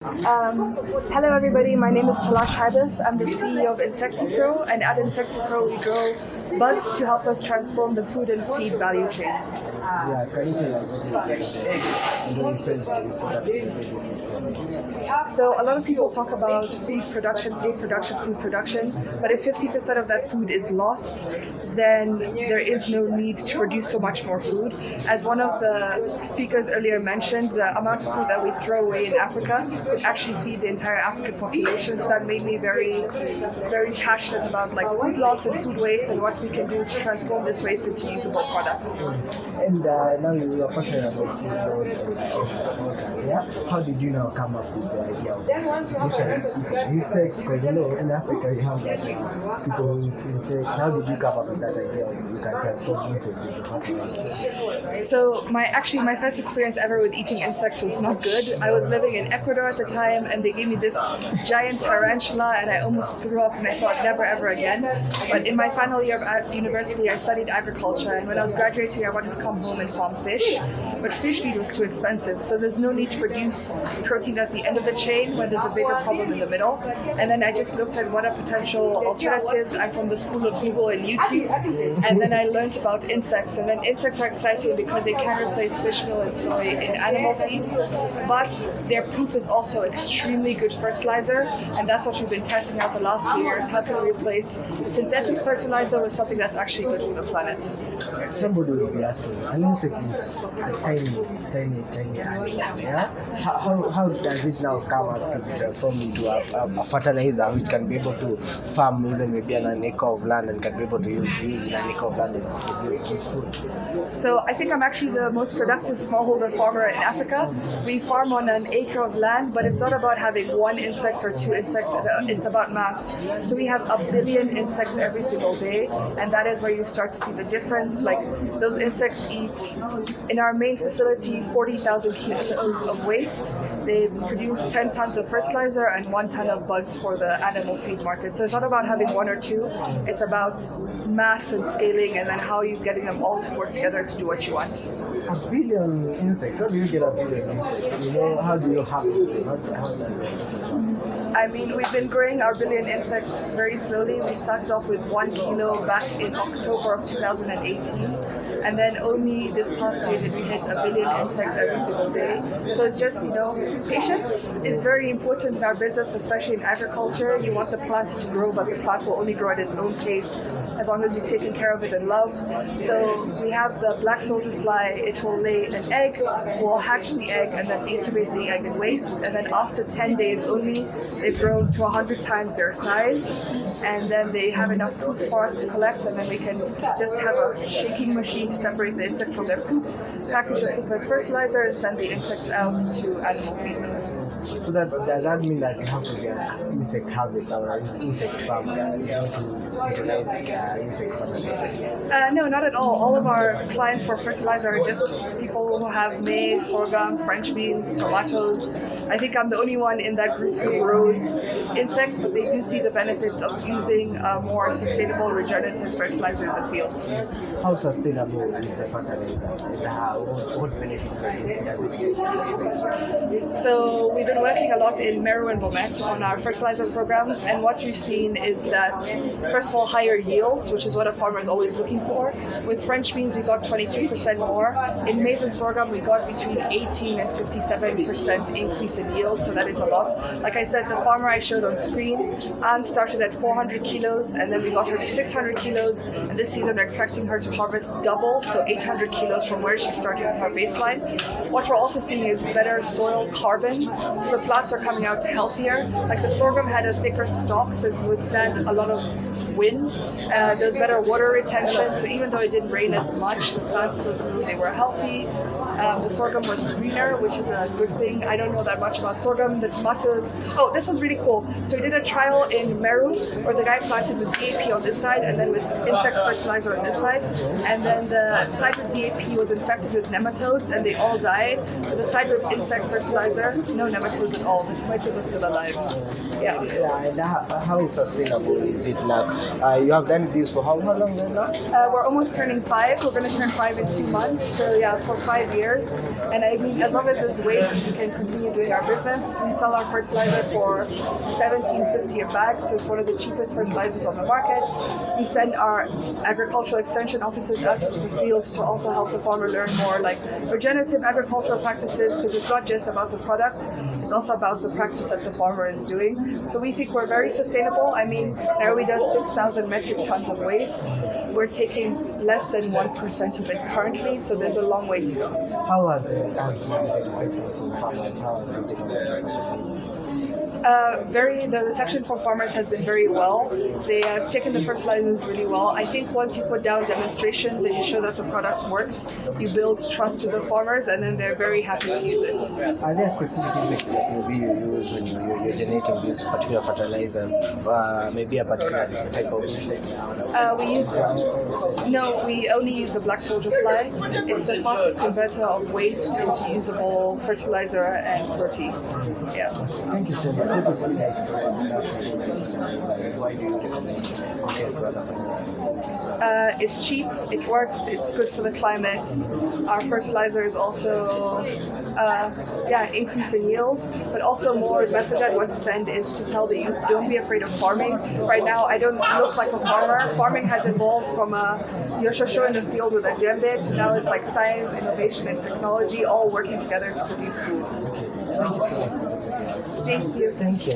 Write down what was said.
Hello everybody, my name is Talash Huijbers. I'm the CEO of InsectiPro, and at InsectiPro we grow bugs to help us transform the food and feed value chains. Yeah, can you tell us So a lot of people talk about food production, food production, but if 50% of that food is lost, then there is no need to produce so much more food. As one of the speakers earlier mentioned, the amount of food that we throw away in Africa would actually feed the entire African population. So that made me very, very passionate about food loss and food waste and what we can do to transform this waste into usable products. And now you are passionate about food. Yeah? How did you now come up with the idea of insects? Because in Africa you have people who eat insects. How did you come up with that idea of you can transform insects into products? So my first experience ever with eating insects was not good. I was living in Ecuador at the time, and they gave me this giant tarantula, and I almost threw up, and I thought never ever again. But in my final year of university, I studied agriculture, and when I was graduating, I wanted to come home and farm fish. But fish feed was too expensive, so there's no need to produce protein at the end of the chain when there's a bigger problem in the middle. And then I just looked at what are potential alternatives. I'm from the school of Google and YouTube, and then I learned about insects. And then insects are exciting because they can replace fish meal and soy in animal feed, but their poop is also extremely good fertilizer, and that's what we've been testing out the last few years. How can we replace synthetic fertilizer with something that's actually good for the planet? Somebody will be asking, an insect is a tiny animal, yeah? How does it now come up to transform into a fertilizer which can be able to farm even maybe an acre of land and can be able to use in an acre of land to keep food? So I think I'm actually the most productive smallholder farmer in Africa. We farm on an acre of land, but it's not about having one insect or two insects, it's about mass. So we have 1 billion insects every single day, and that is where you start to see the difference. Like those insects eat, in our main facility, 40,000 kilos of waste. They produce 10 tons of fertilizer and 1 ton of bugs for the animal feed market. So it's not about having one or two, it's about mass and scaling, and then how you're getting them all to work together to do what you want. 1 billion insects? How do you get 1 billion insects? How do you have it? How does it? I mean, we've been growing our billion insects very slowly. We started off with 1 kilo back in October of 2018. And then only this past year did we hit 1 billion insects every single day. So it's just, patience is very important in our business, especially in agriculture. You want the plant to grow, but the plant will only grow at its own pace as long as you've taken care of it and love. So we have the black soldier fly. It will lay an egg, we'll hatch the egg, and then incubate the egg in waste. And then after 10 days only, they've grown to 100 times their size. And then they have enough poop for us to collect, and then we can just have a shaking machine to separate the insects from their poop, package the poop as fertilizer, and send the insects out to animal feed millers. So does that mean that you have to get insect harvest or insect farm to utilize insect fertilizer? No, not at all. All of our clients for fertilizer are just people who have maize, sorghum, French beans, tomatoes. I think I'm the only one in that group who grows insects, but they do see the benefits of using more sustainable regenerative fertilizer in the fields. How sustainable is the fertilizer? What benefits does it give? So we've been working a lot in Meru and Bomet on our fertilizer programs, and what we've seen is that, first of all, higher yields, which is what a farmer is always looking for. With French beans, we got 22% more. In maize and sorghum, we got between 18 and 57% increase in yield, so that is a lot. Like I said, the farmer I showed on screen, Anne started at 400 kilos, and then we got her to 600 kilos, and this season we're expecting her to harvest double, so 800 kilos from where she started with her baseline. What we're also seeing is better soil carbon, so the plants are coming out healthier. Like the sorghum had a thicker stalk, so it could withstand a lot of wind. There's better water retention, so even though it didn't rain as much, the plants still grew, they were healthy. The sorghum was greener, which is a good thing. I don't know that much about sorghum. The tomatoes, this was really cool. So we did a trial in Meru where the guy planted with DAP on this side and then with insect fertilizer on this side. And then the side with DAP was infected with nematodes and they all died. But the side with insect fertilizer, no nematodes at all. The tomatoes are still alive. Yeah. And how sustainable is it now? You have done this for how long now? We're almost turning 5. We're going to turn 5 in 2 months. So yeah, for 5 years. And I mean, as long as it's waste, we can continue doing our our business. We sell our fertilizer for $17.50 a bag, so it's one of the cheapest fertilizers on the market. We send our agricultural extension officers out into the field to also help the farmer learn more like regenerative agricultural practices, because it's not just about the product, it's also about the practice that the farmer is doing. So we think we're very sustainable. I mean, Nairobi does 6,000 metric tons of waste. We're taking less than 1% of it currently, so there's a long way to go. How are the reception from farmers? How are they taking The reception for farmers has been very well. They have taken the fertilizers really well. I think once you put down demonstrations and you show that the product works, you build trust with the farmers, and then they're very happy to use it. Are there specific insects that maybe you use when you're generating these particular fertilizers? Maybe a particular type of insect? We only use the black soldier fly. It's the fastest converter of waste into usable fertilizer and protein. Yeah. Thank you so much. Why do you recommend it? It's cheap, it works, it's good for the climate. Our fertilizer is also increasing yields, but also more message I want to send is to tell the youth, don't be afraid of farming. Right now I don't look like a farmer. Farming has evolved from you're showing in the field with a djembe to now it's like science, innovation and technology all working together to produce food. Thank you so much. Thank you. Thank you.